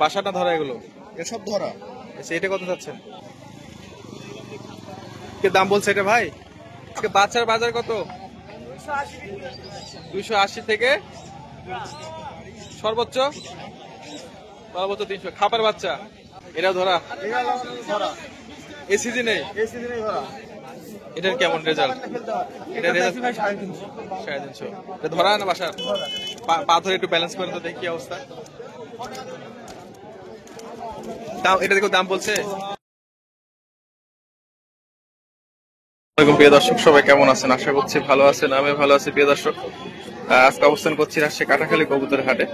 বাসাটা ধরা এগুলো এসব ধরা। আচ্ছা, এটা কত যাচ্ছেন? কি দাম বলছে এটা ভাই? আজকে বাচ্চার বাজার কত? 280 থেকে সর্বোচ্চ 300। খাবার বাচ্চা এটাও ধরা এই সিজনে? এটার কেমন রেজাল্ট? এটা রেজাল্ট 350। এটা ধরা না বাসার? পা ধরে একটু ব্যালেন্স করে তো দেখি কি অবস্থা। এটা দেখো দাম বলছে। প্রিয় দর্শক সবাই কেমন আছেন? আশা করছি ভালো আছেন। আমি ভালো আছি। প্রিয় দর্শক, আজকে অবস্থান করছি রাজশাহী কাটাখালী কবুতর হাটে।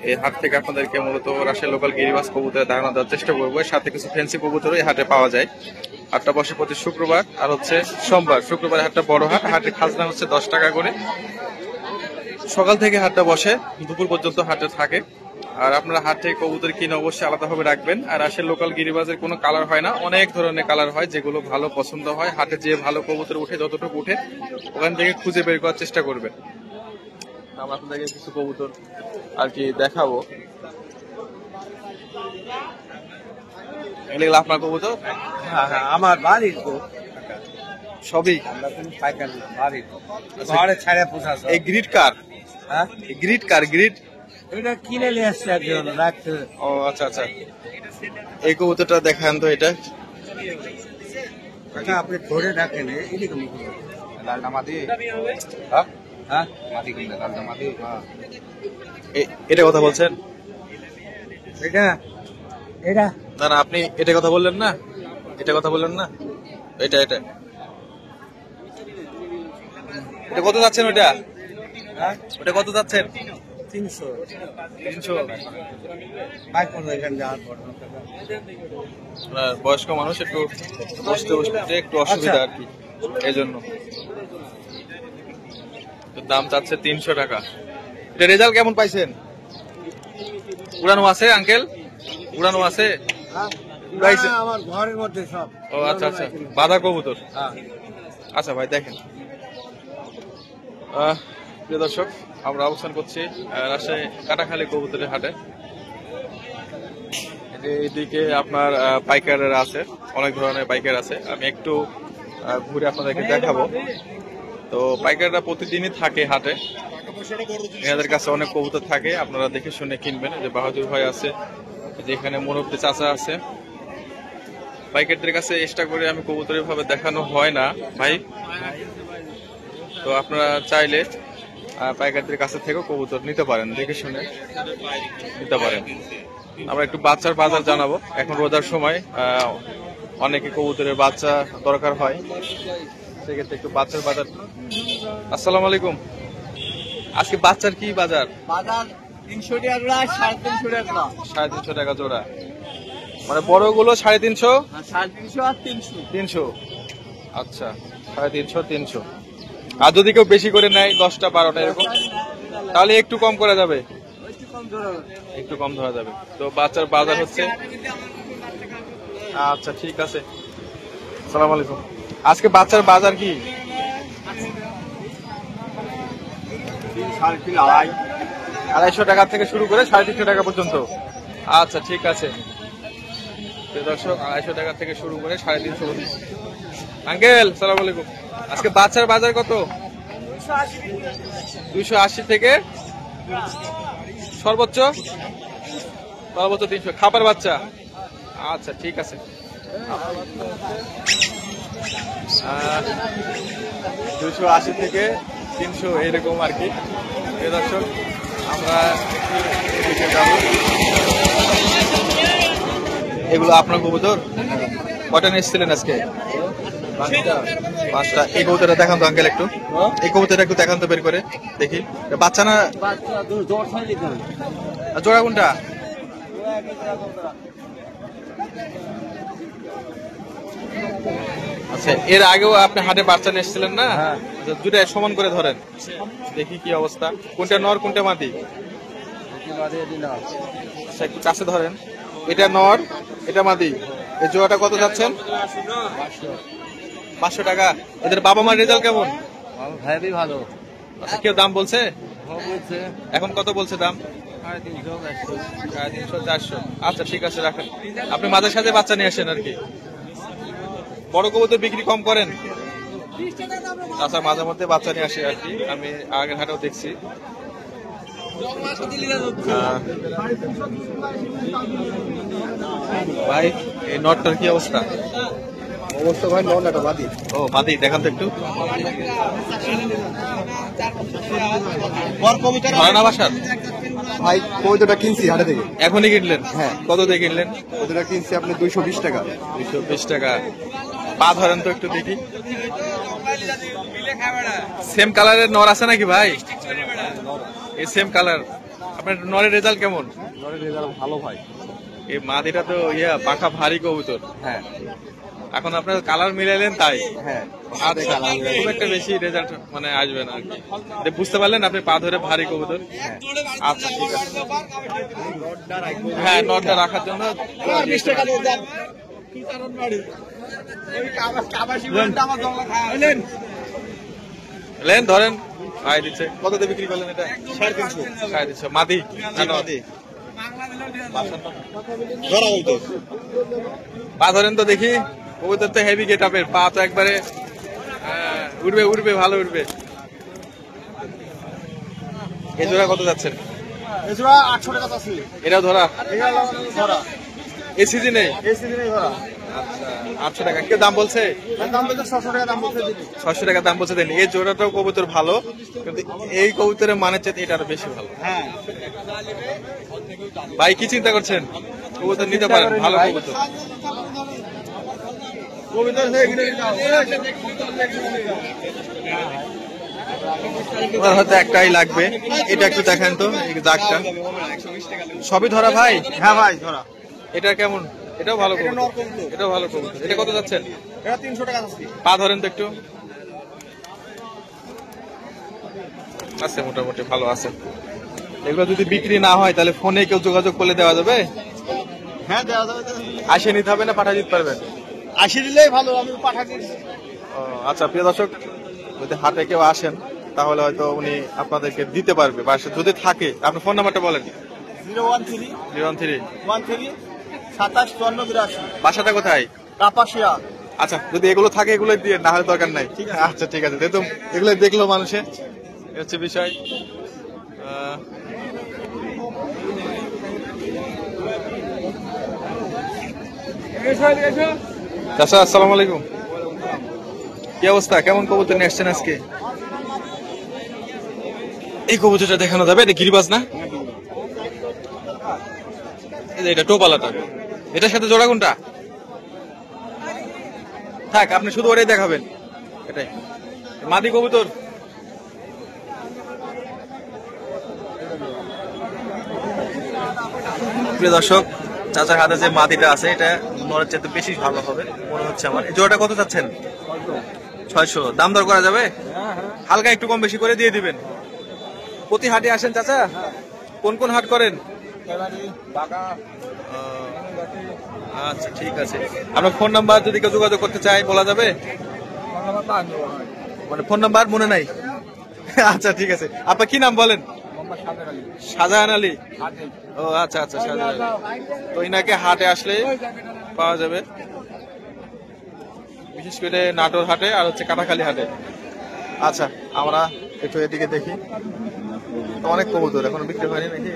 এই হাট থেকে আপনাদেরকে মূলত রাজশাহী লোকাল গিরিবাস কবুতরের ধারণা দেওয়ার চেষ্টা করবো। এর সাথে কিছু ফ্যান্সি কবুতরও এই হাটে পাওয়া যায়। হাটটা বসে প্রতি শুক্রবার আর হচ্ছে সোমবার। শুক্রবার হাটটা বড় হাট, হাটের খাজনা হচ্ছে 10 টাকা করে। সকাল থেকে হাটটা বসে, দুপুর পর্যন্ত হাটে থাকে। আর আপনারা হাট থেকে কবুতর কিনে অবশ্যই আলাদাভাবে রাখবেন। আর আসলে লোকাল গিরিবাজের কোনো কালার হয় না, অনেক ধরনের কালার হয়, যেগুলো ভালো পছন্দ হয়। হাটে যে ভালো কবুতর উঠে, যতটুকু উঠে ওখান থেকে খুঁজে বের করার চেষ্টা করবেন। আমরা আপনাদেরকে কিছু কবুতর আর কি দেখাবো। এগুলো আপনার কবুতর? হ্যাঁ হ্যাঁ, আমার বাড়ির তো সবই আমরা কোনো পাইকার না, বাড়ির ঘরে ছাড়া পোষা। এই গ্রিড কার? হ্যাঁ, গ্রিড কার? গ্রিড এটা কিনে নিয়ে আসছে একজন রাখতে। ও আচ্ছা আচ্ছা, এই কবুতরটা দেখান তো। এটা কাকা আপনি ধরে রাখেন, এদিকে মুখ লালটা মাটি। হ্যাঁ হ্যাঁ, মাটি কিনলে লালটা মাটি। এটা কথা বলছেন? এটা এটা না না, আপনি এটা কথা বললেন না, এটা কথা বললেন না। এটা এটা এটা কত যাচ্ছেন? ওটা হ্যাঁ, ওটা কত যাচ্ছেন? 300 300। বাইক করে এখানে যাওয়ার পর বয়স্ক মানুষ একটু বসতে বসতে একটু অসুবিধা আর কি, এই জন্য দাম চাচ্ছে 300 টাকা। এটা রেজাল্ট কেমন পাইছেন? উড়ানো আছে আঙ্কেল? উড়ানো আছে? উড়াইছে আমার ঘরের মধ্যে সব। ও আচ্ছা আচ্ছা, বাঁধা কবুতর। হ্যাঁ, আচ্ছা ভাই দেখেন। প্রিয় দর্শক, আমরা অবস্থান করছি রাজশাহী কাটাখালী কবুতরের হাটে। এইদিকে আপনার পাইকারের আছে, অনেক ধরনের পাইকার আছে। আমি একটু ঘুরে আপনাদেরকে দেখাবো। তো পাইকাররা প্রতিদিনই থাকে হাটে, এনাদের কাছে অনেক কবুতর থাকে। আপনারা দেখে শুনে কিনবেন। যে বাহাদুর ভাই আছে, যেখানে মুরব্বী চাচা আছে। পাইকারদের কাছে এক্সট্রা করে আমি কবুতরের ভাবে দেখানো হয় না ভাই। তো আপনারা চাইলে পাইকারদের কাছে থেকেও কবুতর নিতে পারেন, দেখে শুনে নিতে পারেন। আমরা একটু বাচ্চার বাজার জানাবো। এখন রোজার সময় অনেকে কবুতরের বাচ্চা দরকার হয়, সেক্ষেত্রে একটু বাচ্চার বাজার। আসসালামু আলাইকুম। আজকে বাচ্চার কি বাজার? বাজার 300 টাকা জোড়া, 350 টাকা জোড়া। 350 টাকা জোড়া, মানে বড়গুলো 350, 350 আর 300। 300। আচ্ছা, 350, 300। আর যদি কেউ বেশি করে নেয় 10টা 12টা এরকম, তাহলে একটু কম করা যাবে, একটু কম ধরা যাবে। তো বাচ্চার বাজার হচ্ছে। আচ্ছা ঠিক আছে, আসসালামু আলাইকুম। আজকে বাচ্চার বাজার কি? 250 টাকা থেকে শুরু করে 350 টাকা পর্যন্ত। আচ্ছা ঠিক আছে দর্শক, 250 টাকা থেকে শুরু করে 350। আঙ্কেল সালাম আলাইকুম। আজকে বাচ্চার বাজার কত? 280 থেকে সর্বোচ্চ 300। খাবার বাচ্চা? আচ্ছা ঠিক আছে। 280 থেকে 300 এরকম আর কি। দর্শক, আমরা এদিকে যাব। এগুলো আপনার কবুতর? কটা নিয়েছিলেন আজকে? 5টা। এই কবুতরটা দেখান তো আঙ্কেল একটু, এই কবুতরটা একটু দেখান তো বের করে দেখি। বাচ্চা না জোড়া? কোনটা? আচ্ছা, এর আগেও আপনি হাটে বাচ্চা নিয়ে এসেছিলেন না? দুটা সমান করে ধরেন দেখি কি অবস্থা। কোনটা নর কোনটা মাদি? আচ্ছা একটু কাছে ধরেন। এটা নর, এটা মাদি। এই জোড়াটা কত যাচ্ছেন? 500 টাকা। এদের বাবা মার রেজাল্ট কেমন? ভাই ভালো। আচ্ছা, কেউ দাম বলছে? এখন কত বলছে দাম? 350, 400। আচ্ছা ঠিক আছে, রাখেন। আপনি মাঝে সাথে বাচ্চা নিয়ে আসেন আর কি। বড় কবুতর বিক্রি কম করেন? আচ্ছা, মাঝে মধ্যে বাচ্চা নিয়ে আসে আর কি, আমি আগের হাটেও দেখছি। ভাই এই নটটার কি অবস্থা? অবশ্য ভাই নটা বাদি। ও মাদি, দেখান তো একটু। হয় না বাসার? ভাই কবিতাটা কিনছি হাটে থেকে। এখনই কিনলেন? হ্যাঁ। কত দিয়ে কিনলেন? কবিতাটা কিনছি আপনি 220 টাকা। 220 টাকা। পা ধরেন তো একটু দেখি। সেম কালারের নর আছে নাকি ভাই? এই সেম কালার। আপনার নরের রেজাল্ট কেমন? নরের রেজাল্ট ভালো ভাই। এই মাদিটা তো পাখা ভারী কবুতর। হ্যাঁ এখন আপনার কালার মিলাইলেন তাই। হ্যাঁ। আচ্ছা, খুব একটা বেশি রেজাল্ট মানে আসবে না আর কি। বুঝতে পারলেন আপনি পা ধরে ভারী কবুতর। আচ্ছা ঠিক আছে। হ্যাঁ, নটটা রাখার জন্য লেন ধরেন। ভাই দিচ্ছে কত দিয়ে বিক্রি করলেন এটা? 350। 350 মাদি? পা ধরেন তো দেখি। কবুতর তো হেভি গেট আপের, পা তো একবারে উঠবে উঠবে, ভালো উঠবে। এই জোড়া কত যাচ্ছেন? এছাড়া 800 টাকা আছে। এটাও ধরা? ধরা এই সিজনে? এই সিজনে ধরা। আচ্ছা, 800 টাকা। কে দাম বলছে? দাম বলছে 600 টাকা দাম বলছে। 600 টাকা দাম বলছে দেন। এই জোড়াটাও কবুতর ভালো, কিন্তু এই কবুতরের মানের চেয়ে এটা আরো বেশি ভালো। হ্যাঁ ভাই কি চিন্তা করছেন? কবুতর নিতে পারেন, ভালো কবুতর। ওনার হয়তো একটাই লাগবে। এটা একটু দেখেন তো, এই দাগটা। সবই ধরা ভাই? হ্যাঁ ভাই ধরা। এটা কেমন? এটাও ভালো কবুতর। এটাও ভালো কবুতর। এটা কত যাচ্ছেন? এটা 300 টাকা আছে। পা ধরেন তো একটু। আছে, মোটামুটি ভালো আছে। এগুলো যদি বিক্রি না হয় তাহলে ফোনে কেউ যোগাযোগ করলে দেওয়া যাবে? হ্যাঁ দেওয়া যাবে। আসে নিতে হবে না পাঠা দিতে পারবেন? 80 দিলেই ভালো, আমি পাঠা দিচ্ছি। আচ্ছা প্রিয় দর্শক, যদি হাটে কেউ আসেন তাহলে হয়তো উনি আপনাদেরকে দিতে পারবে, বা যদি থাকে। আপনার ফোন নাম্বারটা বলেন। 013 013 27 54 82। বাসাটা কোথায়? কাপাসিয়া। আচ্ছা, যদি এগুলো থাকে এগুলো দিয়ে, না হলে দরকার নাই। আচ্ছা ঠিক আছে, যেহেতু এগুলো দেখলো মানুষে, এ হচ্ছে বিষয়। চাচা আসসালামু আলাইকুম। কি অবস্থা? কেমন কবুতর নিয়ে আসছেন আজকে? এই কবুতরটা দেখানো যাবে? এটা গিরিবাজ না? এটা টোপালাটা। এটার সাথে জোড়া কোনটা? থাক, আপনি শুধু ওটাই দেখাবেন। এটাই মাদি কবুতর। প্রিয় দর্শক, চাচার হাতে যে মাদিটা আছে এটা নরের চাইতে বেশি ভালো হবে মনে হচ্ছে আমার। এই জোড়াটা কত চাচ্ছেন? 600। দাম দর করা যাবে? হালকা একটু কম বেশি করে দিয়ে দিবেন। প্রতি হাটে আসেন চাচা? কোন কোন হাট করেন? আচ্ছা ঠিক আছে। আপনার ফোন নাম্বার যদি কেউ যোগাযোগ করতে চায় বলা যাবে? মানে ফোন নাম্বার মনে নাই? আচ্ছা ঠিক আছে। আপনার কি নাম বলেন? শাহজাহান আলী। ও আচ্ছা আচ্ছা, শাহজাহান আলী। তো ইনাকে হাটে আসলে পাওয়া যাবে, বিশেষ করে নাটোর হাটে আর হচ্ছে কাটাখালী হাটে। আচ্ছা, আমরা একটু এদিকে দেখি। অনেক কবুতর এখন বিক্রি হয়নি নাকি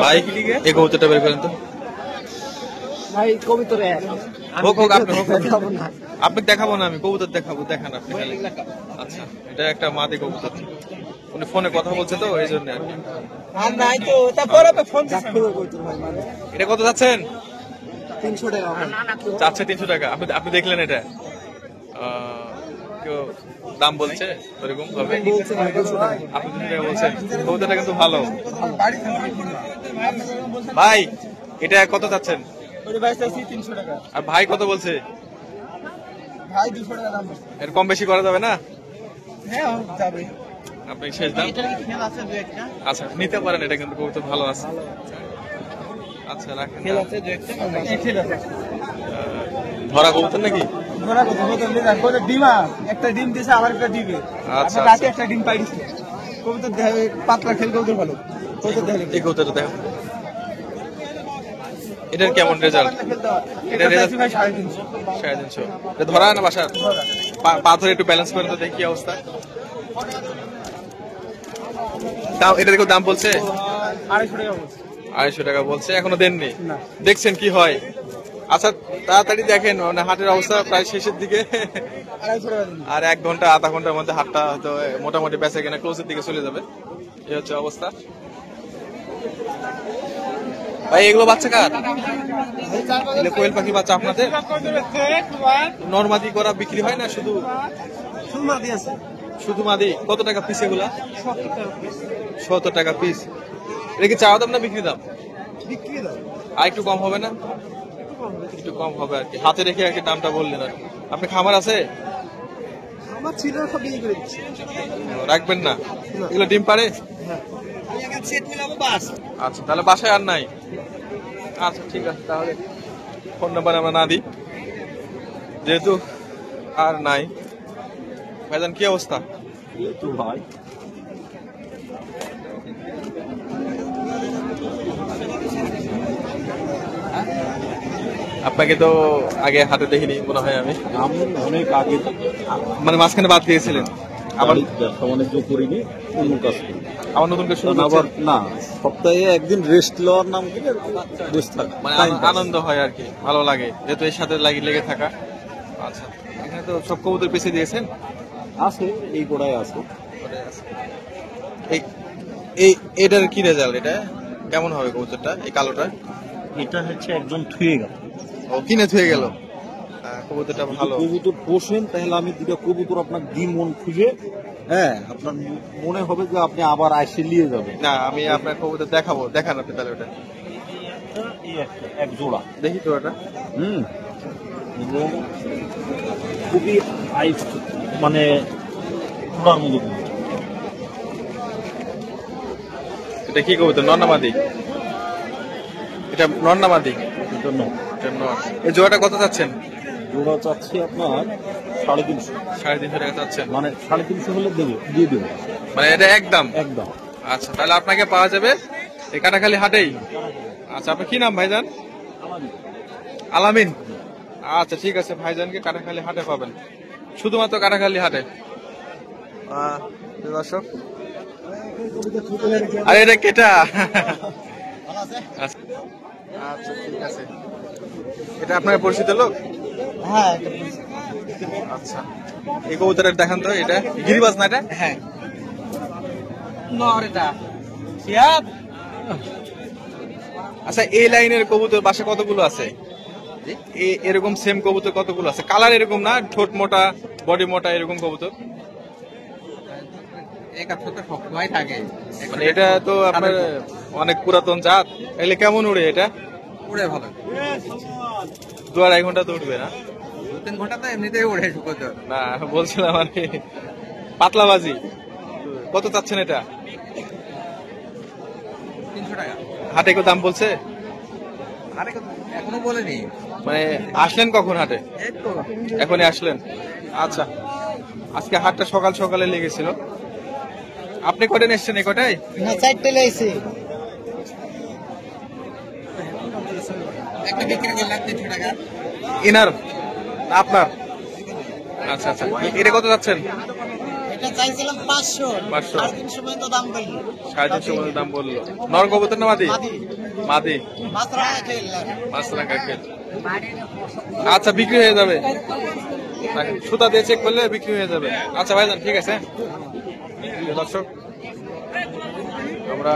ভাই? এই কবুতরটা বের করেন তো ভাই। কবিতরে হোক হোক, আপনি হোক, আপনি দেখাবো না, আমি কবুতর দেখাবো, দেখান আপনি খালি। আচ্ছা, এটা একটা মাদি কবুতর। উনি ফোনে কথা বলছে তো এই জন্য। এটা কত যাচ্ছেন? 300 টাকা। চাচ্ছে 300 টাকা। আপনি দেখলেন এটা? কেউ দাম বলছে ওরকম ভাবে? আপনি 300 টাকা বলছেন। কবুতরটা কিন্তু ভালো ভাই। এটা কত চাচ্ছেন? আর ভাই কত বলছে? ভাই 200 টাকা দাম বলছে। এর কম বেশি করা যাবে না? হ্যাঁ যাবে। আপনি শেষ দাম? আচ্ছা নিতে পারেন, এটা কিন্তু কবুতর ভালো আছে। আচ্ছা রাখেন। ধরা কবুতর নাকি? ডিম একটা ডিম দিছে আবার একটা দিবে আচ্ছা, রাতে আচ্ছা। একটা ডিম পাই দিছে কবুতর পাতলা খেল কবুতর ভালো কবুতর দেখলে এই কবুতরটা দেখো, এটার কেমন রেজাল্ট? এটা রেজাল্ট ভাই 350 350। এটা ধরা না বাসার? পা ধরে একটু ব্যালেন্স করেন তো দেখি কি অবস্থা। দাম এটা দেখো, দাম বলছে 250 টাকা বলছে 250 টাকা বলছে, এখনো দেননি। না। দেখছেন কি হয়। আচ্ছা তাড়াতাড়ি দেখেন, মানে হাটের অবস্থা প্রায় শেষের দিকে। 250 টাকা দিন আর 1 ঘন্টা আধা ঘন্টার মধ্যে হাটটা হয়তো মোটামুটি বেচা কেনা ক্লোজের দিকে চলে যাবে। এই হচ্ছে অবস্থা। ভাই এগুলো বাচ্চা কার? এগুলো কোয়েল পাখি বাচ্চা আপনাদের? নরমাদি করা বিক্রি হয় না শুধু? সুমা দিয়েছে শুধু মাদি। কত টাকা পিস এগুলা? 70 টাকা পিস। এটা কি চাওয়া দাম না বিক্রি দাম? বিক্রি দাও আর একটু কম হবে না? একটু কম হবে আর কি, হাতে রেখে আর কি দামটা বললেন আর কি। আপনি খামার আছে? আমার ছিল সব বিক্রি করে দিচ্ছি রাখবেন না? এগুলো ডিম পারে? সেট মিলাবো বাস আচ্ছা, তাহলে বাসায় আর নাই? আচ্ছা ঠিক আছে, তাহলে ফোন নাম্বার আমরা না দিই যেহেতু আর নাই। ভাইজান কি অবস্থা? তো ভাই আপনাকে তো আগে হাতে দেখিনি মনে হয় আমি, আমি অনেক আগে মানে মাঝখানে বাদ দিয়েছিলেন। আবার ব্যবসা বাণিজ্য করিনি, অন্য কাজ করি। আবার নতুন করে শুরু আবার করছেন? না, সপ্তাহে একদিন রেস্ট নেওয়ার নাম করে বসে থাকা, মানে time pass। আনন্দ হয় আর কি, ভালো লাগে যেহেতু এর সাথে লেগে থাকা। আচ্ছা, এখানে তো সব কবুতর পিছিয়ে দিয়েছেন? আছে, এই গোড়ায় আছে। এই এই এটার কি রেজাল্ট? এটা কেমন হবে কবুতরটা, এই কালোটা? এটা হচ্ছে একজন থুয়ে গেল। ও কিনে থুয়ে গেল। কবুতরটা ভালো। কবুতর পোষেন তাহলে আমি দুটো কবুতর আপনার দিন মন খুঁজে, হ্যাঁ আপনার মনে হবে যে আপনি আবার আসে নিয়ে যাবেন। না, আমি আপনার কবুতর দেখাবো, দেখান আপনি তাহলে ওটা। এই এক জোড়া, দেখি তো ওটা। এবং খুবই আইস মানে উড়ার মতো কবুতর। এটা কি কবুতর, নর না মাদি? এটা নর না মাদি? এটা নয়। এটা নর। এই জোড়াটা কত চাচ্ছেন? জোড়া চাচ্ছি আপনার 350, 350 টাকা চাচ্ছেন? মানে 350 হলে দিয়ে দেবো মানে এটা একদম? একদম। আচ্ছা, তাহলে আপনাকে পাওয়া যাবে এই কাটাখালী হাটেই। আচ্ছা, আপনার কি নাম ভাইজান? আলামিন। আচ্ছা ঠিক আছে, ভাইজানকে কাটাখালী হাটে পাবেন, শুধুমাত্র কাটাখালী হাটে। দর্শক, আরে এটা কেটা? আচ্ছা আচ্ছা, ঠিক আছে। এটা আপনার পরিচিত লোক? হ্যাঁ আচ্ছা, এই কবুতরের দেখান তো, এটা গিরিবাজ না এটা? হ্যাঁ নর এটা শিয়াব আচ্ছা, এই লাইনের কবুতর বাসা কতগুলো আছে? এরকম সেম কবুতর কতগুলো আছে? কালার এরকম না, ঠোঁট মোটা বডি মোটা এরকম কবুতর? সবসময় থাকে মানে এটা তো আপনার অনেক পুরাতন জাত, এলে কেমন উড়ে এটা? উড়ে ভালো 2-2.5 ঘন্টা তো উঠবে না? 2-3 ঘন্টা তো এমনিতেই উড়ে শুকোতে না, বলছিলাম আর কি পাতলাবাজি। কত চাচ্ছেন এটা? 300 টাকা হাটে কত দাম বলছে? আরে এখনো বলেনি মানে আসলেন কখন হাটে? এই তো এখনই আসলেন? আচ্ছা, আজকে হাটটা সকাল সকালে লেগেছিল। আপনি কটায় এসছেন? এই কটায়? না 4টে লাইছে একটা বিক্রি করলাম 300 টাকা ইনার আপনার? আচ্ছা আচ্ছা, এটা কত যাচ্ছেন? এটা চাইছিলাম 500 500 350 পর্যন্ত দাম বললো 350 মতো দাম বললো। নর কবুতর না মাদি? মাদি। মাদি। মাত্রা খেললাম 5 টাকা কেল। আচ্ছা, বিক্রি হয়ে যাবে, সুতা দিয়ে চেক করলে বিক্রি হয়ে যাবে। আচ্ছা ভাইজান, ঠিক আছে। দর্শক, আমরা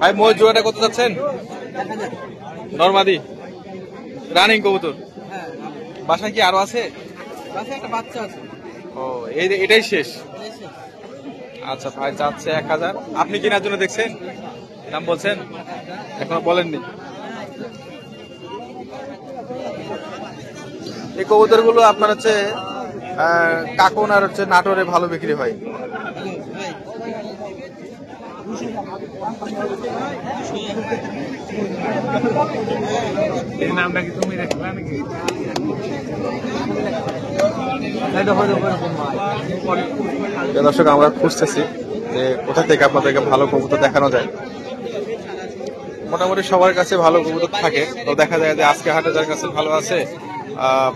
ভাই মই জোড়াটা কত যাচ্ছেন? নরমাদি রানিং কবুতর। বাসায় কি আরো আছে? একটা বাচ্চা আছে ও, এটাই শেষ? আচ্ছা, ভাই চাচ্ছে 1000। আপনি কেনার জন্য দেখছেন, দাম বলছেন? এখনো বলেননি। এই কবুতর গুলো আপনার হচ্ছে কাকন আর হচ্ছে নাটোরে ভালো বিক্রি হয়। নামটা কি তুমি রাখবা নাকি? দর্শক আমরা খুঁজতেছি যে কোথা থেকে আপনাদেরকে ভালো কবুতর দেখানো যায়। মোটামুটি সবার কাছে ভালো কবুতর থাকে, তো দেখা যায় যে আজকে হাটে যার কাছে ভালো আছে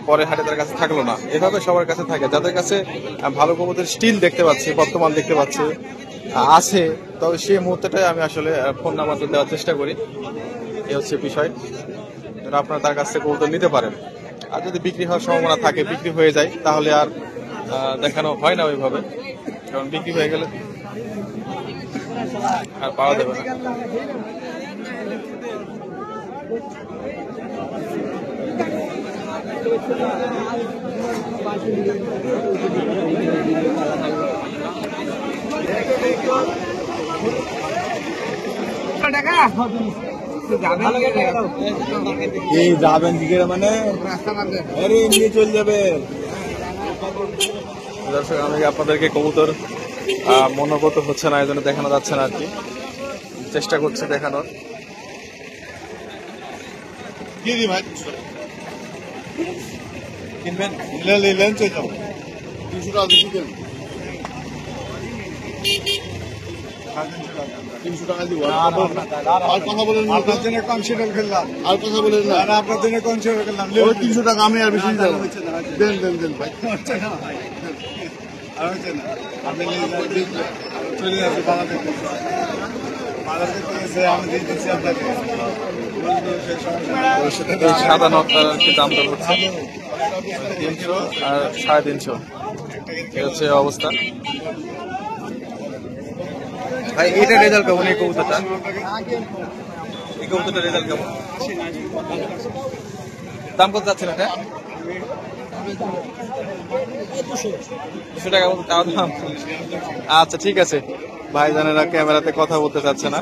পরে হাটে তার কাছে থাকলো না, এভাবে সবার কাছে থাকে। যাদের কাছে ভালো কবুতর স্টিল দেখতে পাচ্ছি, বর্তমান দেখতে পাচ্ছি আছে, তবে সেই মুহূর্তেটাই আমি আসলে ফোন নাম্বার দেওয়ার চেষ্টা করি। এই হচ্ছে বিষয়, যেন আপনারা তার কাছ থেকে কবুতর নিতে পারেন। আর যদি বিক্রি হওয়ার সম্ভাবনা থাকে, বিক্রি হয়ে যায়, তাহলে আর দেখানো হয় না ওইভাবে, কারণ বিক্রি হয়ে গেলে আর পাওয়া যাবে না। এই যাবেন দিকে মানে আরে নিয়ে চলে যাবে। দর্শক আমি আপনাদেরকে কবুতর মনোগত হচ্ছে না, এই জন্য দেখানো যাচ্ছে না আর কি, চেষ্টা করছে দেখানোর। কিনবেন নিলেন চলে যাও 300 টাকা বেশি দেন 300 টাকা দিব। আর কথা বলেন না, আপনার জন্য কনসিডার করলাম, আর কথা বলেন না, আপনার জন্য কনসিডার করলাম। ওই 300 টাকা আমি আর বেশি দেব। দেন ভাই। আর হচ্ছে না, আপনি চলে যাচ্ছে বাংলাদেশ, আমি দিয়ে দিচ্ছি আপনাকে। এই সাদা নকটার আর কি দাম দর হচ্ছে 300 আর 350, এই হচ্ছে অবস্থা। ভাই এটা রেজাল্ট কেমন? এই কবুতরটা, এই কবুতরটা রেজাল্ট কেমন? দাম কত যাচ্ছে না এটা? 200 টাকা মতো তাও দাম। আচ্ছা ঠিক আছে, ভাই জানেরা ক্যামেরাতে কথা বলতে চাচ্ছে না,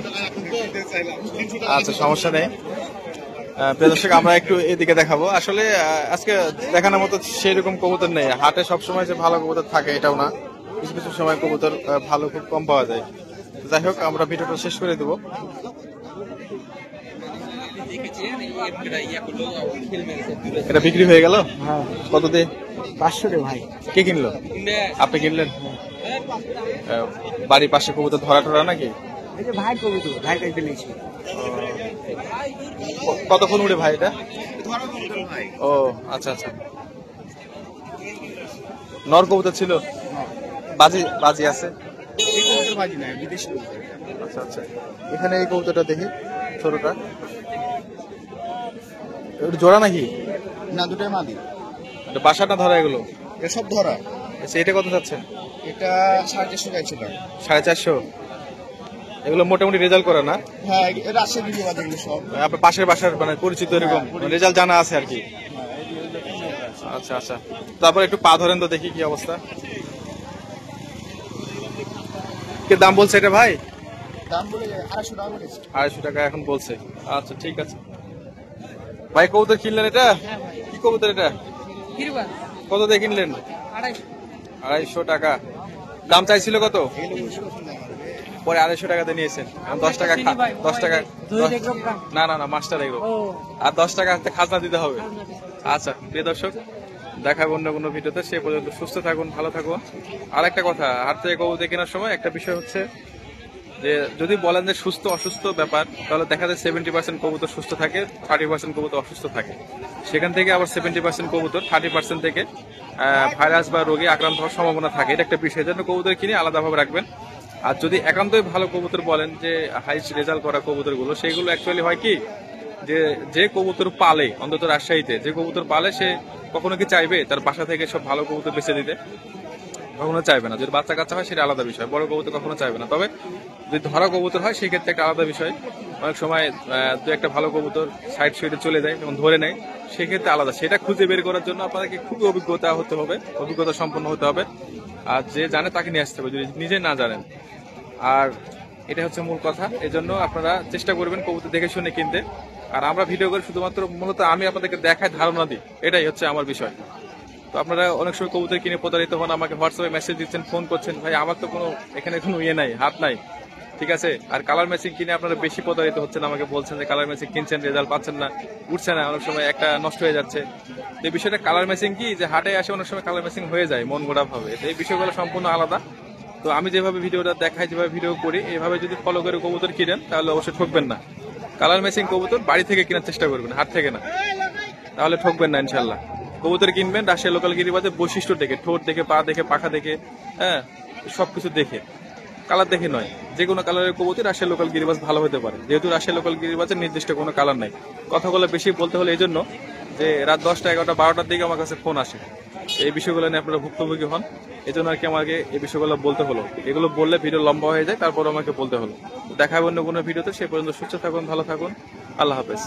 আচ্ছা সমস্যা নেই। প্রিয় দর্শক আমরা একটু এদিকে দেখাবো। আসলে আজকে দেখানোর মতো সেরকম কবুতর নেই হাটে, সবসময় যে ভালো কবুতর থাকে এটাও না, কিছু কিছু সময় কবুতর ভালো খুব কম পাওয়া যায়। যাই হোক আমরা ভিডিওটা শেষ করে দেবো। এটা বিক্রি হয়ে গেল কত দিয়ে? 500 রে ভাই। কে কিনলো? আপনি কিনলেন? বাড়ির পাশে কবুতর ধরা টরা নাকি? এই যে ভাই কবুতর, ভাই কাইতে নিয়েছি। কতক্ষণ উড়ে ভাই এটা? ও আচ্ছা আচ্ছা, নর কবুতর ছিল, বাজি আছে। আচ্ছা আচ্ছা, এখানে এই কবুতরটা দেখি ছোটটা, জোড়া নাকি? না দুটাই মাদি, এটা বাসা না ধরা এগুলো? এসব ধরা। আচ্ছা এটা কত যাচ্ছেন? এটা 450 টাকা ছিল। 450? এগুলো মোটামুটি রেজাল্ট করে না? হ্যাঁ এটা আসে দিদি বাদ এগুলো সব আপনার পাশের বাসার মানে পরিচিত এরকম রেজাল্ট জানা আছে আর কি? আচ্ছা আচ্ছা, তারপর একটু পা ধরেন তো দেখি কি অবস্থা। কে দাম বলছে এটা ভাই? দাম বলে 250 টাকা বলেছে। 250 টাকা এখন বলছে। আচ্ছা ঠিক আছে ভাই, কবুতর কিনলেন এটা? কি কবুতর এটা? কত দিয়ে কিনলেন? 250 টাকা। দাম চাইছিল কত? পরে 250 টাকাতে নিয়েছেন, 10 টাকা 10 টাকা না না না মাস্টার এগুলো, আর 10 টাকা খাজনা দিতে হবে। আচ্ছা প্রিয় দর্শক, দেখাবো অন্য কোনো ভিডিওতে, সে পর্যন্ত সুস্থ থাকুন, ভালো থাকুন। আর একটা কথা, হাট থেকে কবুতর কেনার সময় একটা বিষয় হচ্ছে যে যদি বলেন যে সুস্থ অসুস্থ ব্যাপার, তাহলে দেখা যায় 70% কবুতর সুস্থ থাকে, 30% কবুতর অসুস্থ থাকে। সেখান থেকে আবার 70% কবুতর 30% থেকে ভাইরাস বা রোগে আক্রান্ত হওয়ার সম্ভাবনা থাকে। এটা একটা বিষয়, জন্য কবুতর কিনে আলাদাভাবে রাখবেন। আর যদি একান্তই ভালো কবুতর বলেন যে হাইস্ট রেজাল্ট করা কবুতরগুলো, সেগুলো অ্যাকচুয়ালি হয় কি যে কবুতর পালে, অন্তত রাজশাহীতে যে কবুতর পালে, সে কখনো কি চাইবে তার বাসা থেকে সব ভালো কবুতর বেছে দিতে? কখনো চাইবে না। যদি বাচ্চা কাচ্চা হয় সেটা আলাদা বিষয়, বড় কবুতর কখনো চাইবে না। তবে যদি ধরা কবুতর হয় সেই ক্ষেত্রে একটা আলাদা বিষয়। অনেক সময় দু একটা ভালো কবুতর সাইড সাইডে চলে যায় এবং ধরে নেয়, সেক্ষেত্রে আলাদা। সেটা খুঁজে বের করার জন্য আপনাদেরকে খুবই অভিজ্ঞতা সম্পন্ন হতে হবে। আর যে জানে তাকে নিয়ে আসতে হবে, যদি নিজে না জানেন। আর এটা হচ্ছে মূল কথা। এই জন্য আপনারা চেষ্টা করবেন কবুতর দেখে শুনে কিনতে। আর আমরা ভিডিও করে শুধুমাত্র মূলত আমি আপনাদেরকে দেখায়, ধারণা দিই, এটাই হচ্ছে আমার বিষয়। তো আপনারা অনেক সময় কবুতর কিনে প্রতারিত হন, আমাকে হোয়াটসঅ্যাপে মেসেজ দিচ্ছেন, ফোন করছেন, ভাই আমার তো কোনো এখানে কোনো ইয়ে নাই, হাত নাই, ঠিক আছে। আর কালার ম্যাচিং কিনে আপনারা বেশি প্রতারিত হচ্ছেন, আমাকে বলছেন যে কালার ম্যাচিং কিনছেন, রেজাল্ট পাচ্ছেন না, উঠছে না, অনেক সময় একটা নষ্ট হয়ে যাচ্ছে। তো এই বিষয়টা কালার ম্যাচিং কি, যে হাটে আসে অনেক সময় কালার ম্যাচিং হয়ে যায় মন গড়া ভাবে, এই বিষয়গুলো সম্পূর্ণ আলাদা। তো আমি যেভাবে ভিডিওটা দেখাই, যেভাবে ভিডিও করি, এইভাবে যদি ফলো করে কবুতর কিনেন তাহলে অবশ্যই ঠকবেন না। কালার ম্যাচিং কবুতর বাড়ি থেকে কেনার চেষ্টা করবেন, হাট থেকে না, তাহলে ঠকবেন না ইনশাল্লাহ। কবুতর কিনবেন রাজশাহী লোকাল গিরিবাজের বৈশিষ্ট্য দেখে, ঠোঁট দেখে, পা দেখে, পাখা দেখে, হ্যাঁ, সবকিছু দেখে, কালার দেখে নয়। যে কোনো কালারের কবুতর রাজশাহী লোকাল গিরিবাজ ভালো হতে পারে, যেহেতু রাজশাহী লোকাল গিরিবাজের নির্দিষ্ট কোনো কালার নাই। কথাগুলো বেশি বলতে হলে এই জন্য যে রাত 10টা 11টা 12টার দিকে আমার কাছে ফোন আসে, এই বিষয়গুলো নিয়ে আপনারা ভুক্তভোগী হন, এই জন্য আর কি আমাকে এই বিষয়গুলো বলতে হলো। এগুলো বললে ভিডিও লম্বা হয়ে যায়, তারপর আমাকে বলতে হলো। দেখা হবে অন্য কোনো ভিডিওতে, সে পর্যন্ত সুস্থ থাকুন, ভালো থাকুন, আল্লাহ হাফেজ।